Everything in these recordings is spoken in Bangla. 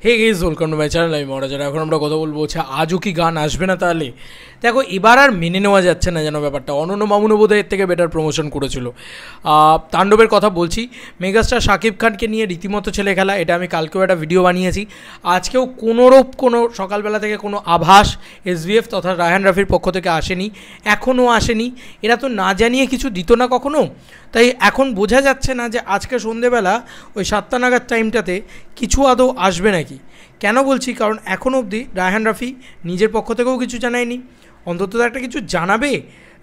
Hey guys welcome to my channel. আমি মহারাজ। এখন আমরা কথা বলবো হচ্ছে আজও কি গান আসবে না। তাহলে দেখো, এবার আর মেনে নেওয়া যাচ্ছে না যেন ব্যাপারটা। অনন্য মামুনও বোধহয় এর থেকে বেটার প্রমোশন করেছিল। তাণ্ডবের কথা বলছি, মেগাস্টার শাকিব খানকে নিয়ে রীতিমতো ছেলে খেলা। এটা আমি কালকেও একটা ভিডিও বানিয়েছি। আজকেও কোনো সকালবেলা থেকে কোনো আভাস এসবিএফ তথা রায়হান রাফির পক্ষ থেকে আসেনি, এখনও আসেনি। এরা তো না জানিয়ে কিছু দিত না কখনো, তাই এখন বোঝা যাচ্ছে না যে আজকে সন্ধেবেলা ওই 7টা নাগাদ টাইমটাতে কিছু আদৌ আসবে নাকি। কেন বলছি, কারণ এখনও অবধি রায়হান রাফি নিজের পক্ষ থেকেও কিছু জানায়নি, অন্তত একটা কিছু জানাবে।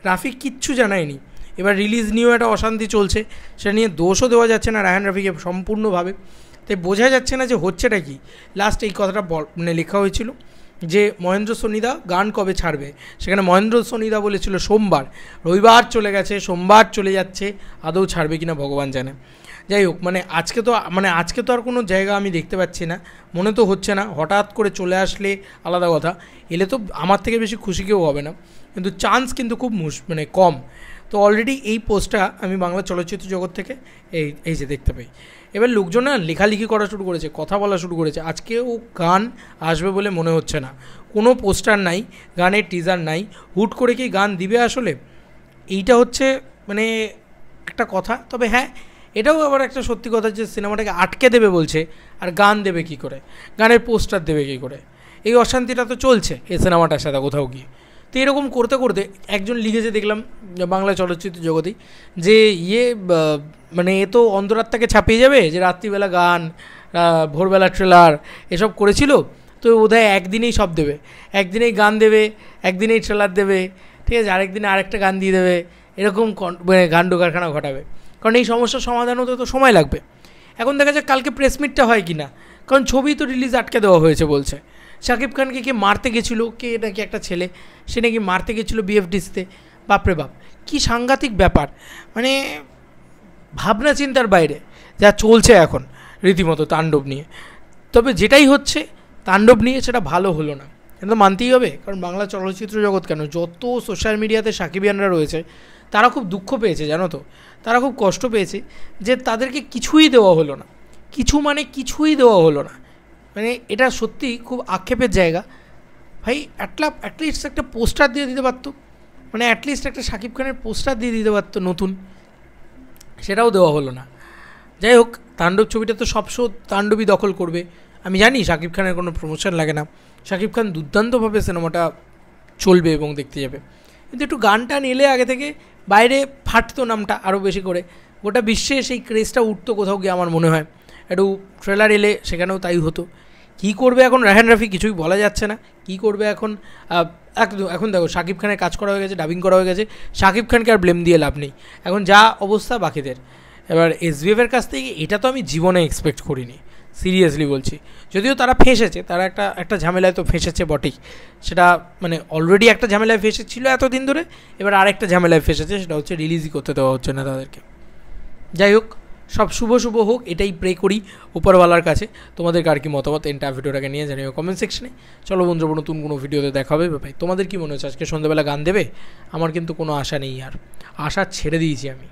রাফি কিচ্ছু জানায়নি। এবার রিলিজ নিয়েও একটা অশান্তি চলছে, সেটা নিয়ে দোষও দেওয়া যাচ্ছে না রায়হান রাফিকে সম্পূর্ণভাবে। তাই বোঝা যাচ্ছে না যে হচ্ছেটা কি। লাস্ট এই কথাটা লেখা হয়েছিল যে মহেন্দ্র সোনিদা গান কবে ছাড়বে, সেখানে মহেন্দ্র সোনিদা বলেছিল সোমবার। রবিবার চলে গেছে, সোমবার চলে যাচ্ছে, আদৌ ছাড়বে কিনা ভগবান জানে। যাই হোক, আজকে তো আর কোনো জায়গা আমি দেখতে পাচ্ছি না, মনে তো হচ্ছে না। হঠাৎ করে চলে আসলে আলাদা কথা, এলে তো আমার থেকে বেশি খুশি কেউ হবে না, কিন্তু চান্স কিন্তু খুব কম। তো অলরেডি এই পোস্টটা আমি বাংলা চলচ্চিত্র জগৎ থেকে এই যে দেখতে পাই। এবার লোকজন না লেখালেখি করা শুরু করেছে, কথা বলা শুরু করেছে। আজকেও গান আসবে বলে মনে হচ্ছে না। কোনো পোস্টার নাই, গানের টিজার নাই, হুট করে কি গান দিবে আসলে? এইটা হচ্ছে একটা কথা। তবে হ্যাঁ, এটাও আবার একটা সত্যি কথা যে সিনেমাটাকে আটকে দেবে বলছে, আর গান দেবে কী করে, গানের পোস্টার দেবে কী করে? এই অশান্তিটা তো চলছে এই সিনেমাটার সাথে কোথাও গিয়ে। তো এরকম করতে করতে একজন লিখেছে দেখলাম বাংলা চলচ্চিত্র জগতেই, যে এ তো অন্তরাত্মাকে ছাপিয়ে যাবে, যে রাত্রিবেলা গান, ভোরবেলা ট্রেলার এসব করেছিল, তো বোধহয় একদিনেই সব দেবে। একদিনেই গান দেবে, একদিনেই ট্রেলার দেবে, ঠিক আছে, আরেকদিনে আরেকটা গান দিয়ে দেবে, এরকম গান্ড কারখানা ঘটাবে। কারণ এই সমস্যার সমাধান হতে তো সময় লাগবে। এখন দেখা যাক কালকে প্রেস মিটটা হয় কি না, কারণ ছবি তো রিলিজ আটকে দেওয়া হয়েছে বলছে। শাকিব খানকে কে মারতে গেছিলো, কে নাকি একটা ছেলে, সে নাকি মারতে গেছিলো বিএফডিসিতে। বাপরে বাপ, কী সাংঘাতিক ব্যাপার! ভাবনা চিন্তার বাইরে যা চলছে এখন রীতিমতো তাণ্ডব নিয়ে। তবে যেটাই হচ্ছে তাণ্ডব নিয়ে, সেটা ভালো হলো না, কিন্তু মানতেই হবে। কারণ বাংলা চলচ্চিত্র জগৎ কেন, যত সোশ্যাল মিডিয়াতে সাকিবিয়ানরা রয়েছে তারা খুব দুঃখ পেয়েছে, জানো তো। তারা খুব কষ্ট পেয়েছে যে তাদেরকে কিছুই দেওয়া হলো না। কিছুই দেওয়া হলো না। এটা সত্যি খুব আক্ষেপের জায়গা। ভাই, অ্যাটলিস্ট একটা পোস্টার দিয়ে দিতে পারতো, অ্যাটলিস্ট একটা শাকিব খানের পোস্টার দিয়ে দিতে পারতো নতুন, সেটাও দেওয়া হলো না। যাই হোক, তাণ্ডব ছবিটা তো সব শো তাণ্ডবই দখল করবে। আমি জানি শাকিব খানের কোনো প্রমোশন লাগে না, শাকিব খান দুর্দান্তভাবে সিনেমাটা চলবে এবং দেখতে যাবে। কিন্তু একটু গান টান এলে আগে থেকে বাইরে ফাটতো নামটা আরও বেশি করে, গোটা বিশ্বে সেই ক্রেজটা উঠতো কোথাও গিয়ে। আমার মনে হয় একটু ট্রেলার এলে সেখানেও তাই হতো। কী করবে এখন রায়হান রাফি, কিছুই বলা যাচ্ছে না। কী করবে এখন? এখন দেখো, শাকিব খানের কাজ করা হয়ে গেছে, ডাবিং করা হয়ে গেছে, শাকিব খানকে আর ব্লেম দিয়ে লাভ নেই। এখন যা অবস্থা বাকিদের। এবার এসবিএফের কাছ থেকে এটা তো আমি জীবনে এক্সপেক্ট করিনি, সিরিয়াসলি বলছি। যদিও তারা ফেঁসেছে, তারা একটা ঝামেলায় তো ফেঁসেছে বটেই। সেটা অলরেডি একটা ঝামেলায় ফেঁসেছিল এতদিন ধরে, এবার আরেকটা ঝামেলায় ফেঁসেছে, সেটা হচ্ছে রিলিজই করতে দেওয়া হচ্ছে না তাদেরকে। যাই হোক, সব শুভ হোক, এটাই প্রে করি উপরওয়ালার কাছে। তোমাদের কার কি মতামত এন্টার ভিডিওটাকে নিয়ে জানিও কমেন্ট সেকশনে। চলো বন্ধুরা, নতুন কোনো ভিডিওতে দেখা হবে। ভাই, তোমাদের কি মনে হচ্ছে আজকে সন্ধ্যাবেলা গান দেবে? আমার কিন্তু কোনো আশা নেই, আর আশা ছেড়ে দিয়েছি আমি।